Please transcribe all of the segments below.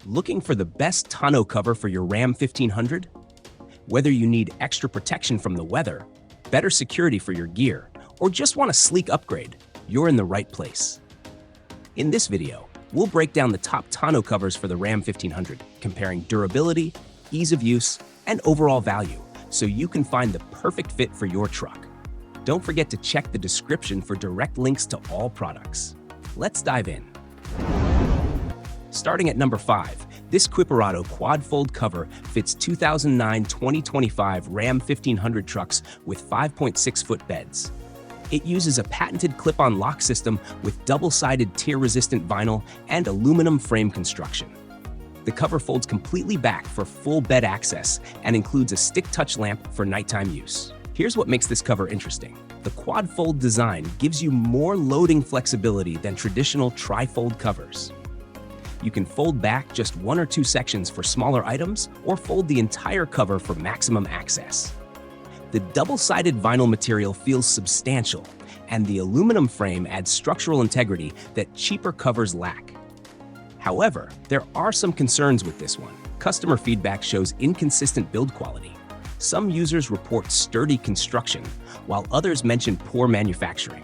Looking for the best tonneau cover for your Ram 1500? Whether you need extra protection from the weather, better security for your gear, or just want a sleek upgrade, you're in the right place. In this video, we'll break down the top tonneau covers for the Ram 1500, comparing durability, ease of use, and overall value, so you can find the perfect fit for your truck. Don't forget to check the description for direct links to all products. Let's dive in. Starting at number 5, this KUIPERAUTO quad fold cover fits 2009-2025 Ram 1500 trucks with 5.6-foot beds. It uses a patented clip-on lock system with double-sided tear-resistant vinyl and aluminum frame construction. The cover folds completely back for full bed access and includes a stick touch lamp for nighttime use. Here's what makes this cover interesting. The quad fold design gives you more loading flexibility than traditional tri-fold covers. You can fold back just one or two sections for smaller items or fold the entire cover for maximum access. The double-sided vinyl material feels substantial, and the aluminum frame adds structural integrity that cheaper covers lack. However, there are some concerns with this one. Customer feedback shows inconsistent build quality. Some users report sturdy construction, while others mention poor manufacturing.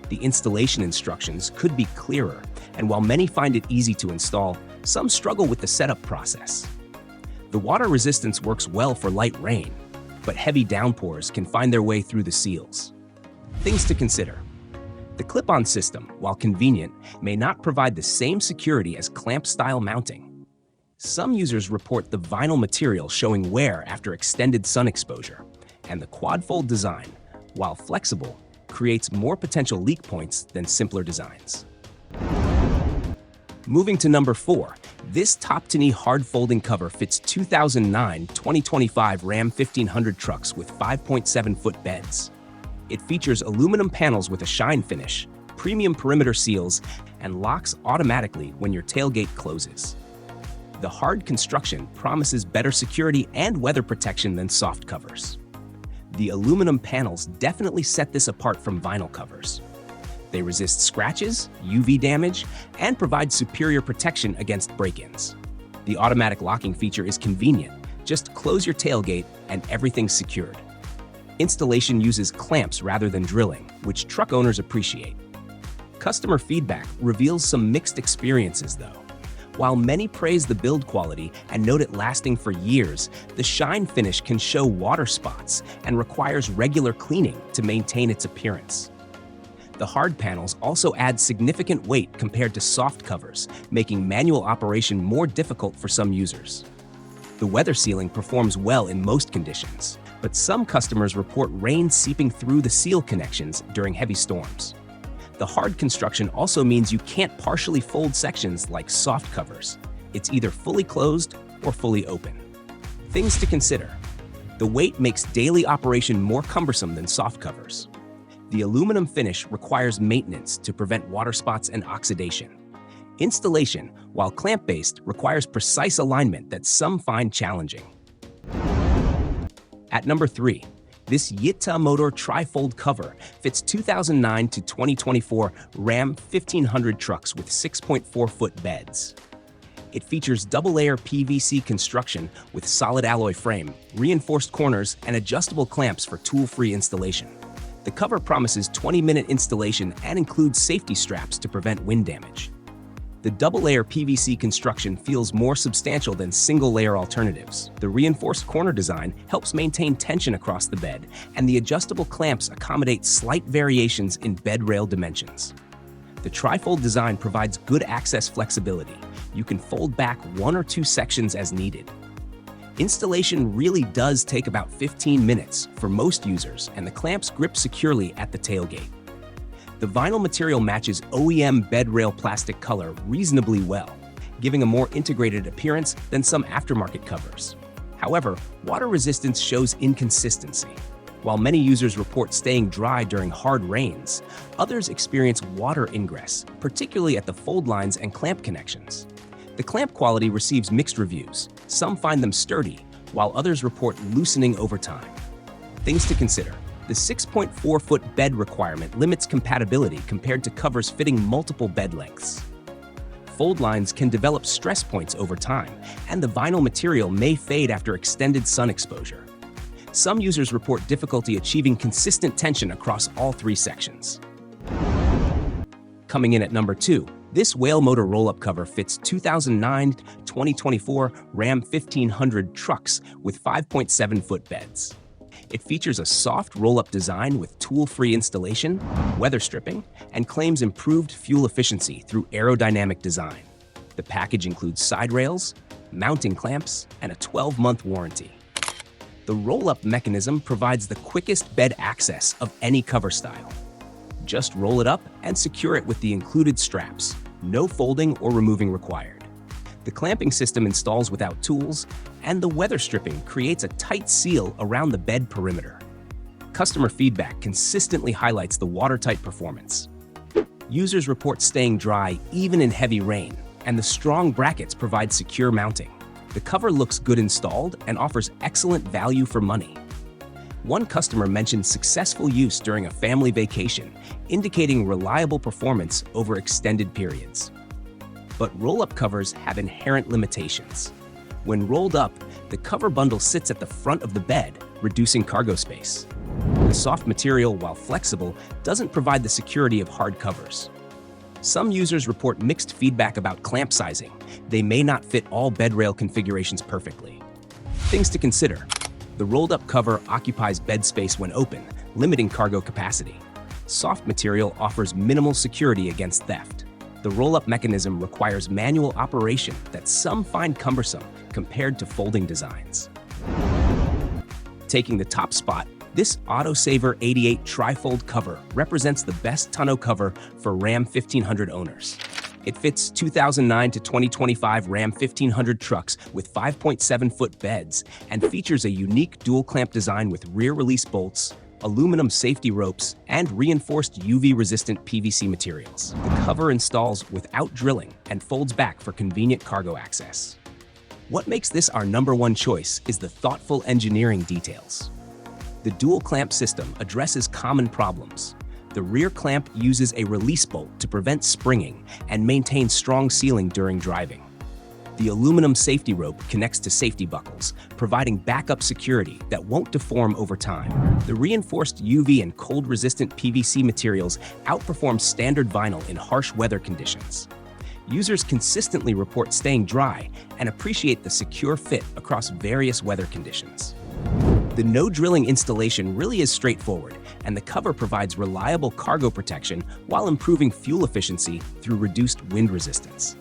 The installation instructions could be clearer, and while many find it easy to install, some struggle with the setup process. The water resistance works well for light rain, but heavy downpours can find their way through the seals. Things to consider. The clip-on system, while convenient, may not provide the same security as clamp-style mounting. Some users report the vinyl material showing wear after extended sun exposure, and the quad-fold design, while flexible, creates more potential leak points than simpler designs. Moving to number 4, this Toptiny hard-folding cover fits 2009-2025 Ram 1500 trucks with 5.7-foot beds. It features aluminum panels with a shine finish, premium perimeter seals, and locks automatically when your tailgate closes. The hard construction promises better security and weather protection than soft covers. The aluminum panels definitely set this apart from vinyl covers. They resist scratches, UV damage, and provide superior protection against break-ins. The automatic locking feature is convenient. Just close your tailgate and everything's secured. Installation uses clamps rather than drilling, which truck owners appreciate. Customer feedback reveals some mixed experiences, though. While many praise the build quality and note it lasting for years, the shine finish can show water spots and requires regular cleaning to maintain its appearance. The hard panels also add significant weight compared to soft covers, making manual operation more difficult for some users. The weather sealing performs well in most conditions, but some customers report rain seeping through the seal connections during heavy storms. The hard construction also means you can't partially fold sections like soft covers. It's either fully closed or fully open. Things to consider. The weight makes daily operation more cumbersome than soft covers. The aluminum finish requires maintenance to prevent water spots and oxidation. Installation, while clamp-based, requires precise alignment that some find challenging. At number 3, this YITAMOTOR tri-fold cover fits 2009 to 2024 Ram 1500 trucks with 6.4-foot beds. It features double-layer PVC construction with solid alloy frame, reinforced corners, and adjustable clamps for tool-free installation. The cover promises 20-minute installation and includes safety straps to prevent wind damage. The double-layer PVC construction feels more substantial than single-layer alternatives. The reinforced corner design helps maintain tension across the bed, and the adjustable clamps accommodate slight variations in bed rail dimensions. The tri-fold design provides good access flexibility. You can fold back one or two sections as needed. Installation really does take about 15 minutes for most users, and the clamps grip securely at the tailgate. The vinyl material matches OEM bed rail plastic color reasonably well, giving a more integrated appearance than some aftermarket covers. However, water resistance shows inconsistency. While many users report staying dry during hard rains, others experience water ingress, particularly at the fold lines and clamp connections. The clamp quality receives mixed reviews. Some find them sturdy, while others report loosening over time. Things to consider. The 6.4-foot bed requirement limits compatibility compared to covers fitting multiple bed lengths. fold lines can develop stress points over time, and the vinyl material may fade after extended sun exposure. Some users report difficulty achieving consistent tension across all three sections. Coming in at number 2, this WHALEMOTOR roll-up cover fits 2009-2024 Ram 1500 trucks with 5.7-foot beds. It features a soft roll-up design with tool-free installation, weather stripping, and claims improved fuel efficiency through aerodynamic design. The package includes side rails, mounting clamps, and a 12-month warranty. The roll-up mechanism provides the quickest bed access of any cover style. Just roll it up and secure it with the included straps. No folding or removing required. The clamping system installs without tools, and the weather stripping creates a tight seal around the bed perimeter. Customer feedback consistently highlights the watertight performance. Users report staying dry even in heavy rain, and the strong brackets provide secure mounting. The cover looks good installed and offers excellent value for money. One customer mentioned successful use during a family vacation, indicating reliable performance over extended periods. But roll-up covers have inherent limitations. When rolled up, the cover bundle sits at the front of the bed, reducing cargo space. The soft material, while flexible, doesn't provide the security of hard covers. Some users report mixed feedback about clamp sizing. They may not fit all bed rail configurations perfectly. Things to consider. The rolled-up cover occupies bed space when open, limiting cargo capacity. Soft material offers minimal security against theft. The roll-up mechanism requires manual operation that some find cumbersome compared to folding designs. Taking the top spot, this Autosaver 88 tri-fold cover represents the best tonneau cover for Ram 1500 owners. It fits 2009 to 2025 Ram 1500 trucks with 5.7-foot beds and features a unique dual-clamp design with rear-release bolts, aluminum safety ropes, and reinforced UV-resistant PVC materials. The cover installs without drilling and folds back for convenient cargo access. What makes this our #1 choice is the thoughtful engineering details. The dual-clamp system addresses common problems. The rear clamp uses a release bolt to prevent springing and maintain strong sealing during driving. The aluminum safety rope connects to safety buckles, providing backup security that won't deform over time. The reinforced UV and cold-resistant PVC materials outperform standard vinyl in harsh weather conditions. Users consistently report staying dry and appreciate the secure fit across various weather conditions. The no-drilling installation really is straightforward, and the cover provides reliable cargo protection while improving fuel efficiency through reduced wind resistance.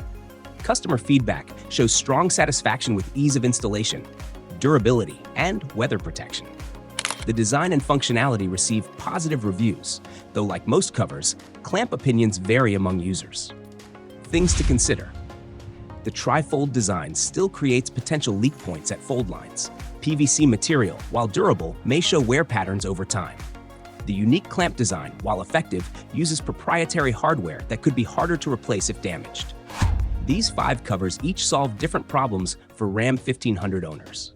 Customer feedback shows strong satisfaction with ease of installation, durability, and weather protection. The design and functionality receive positive reviews, though like most covers, clamp opinions vary among users. Things to consider. The tri-fold design still creates potential leak points at fold lines. PVC material, while durable, may show wear patterns over time. The unique clamp design, while effective, uses proprietary hardware that could be harder to replace if damaged. These 5 covers each solve different problems for Ram 1500 owners.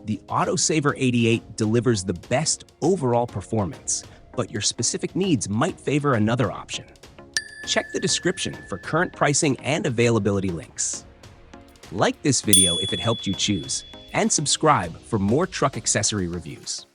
The Autosaver 88 delivers the best overall performance, but your specific needs might favor another option. Check the description for current pricing and availability links. Like this video if it helped you choose, and subscribe for more truck accessory reviews.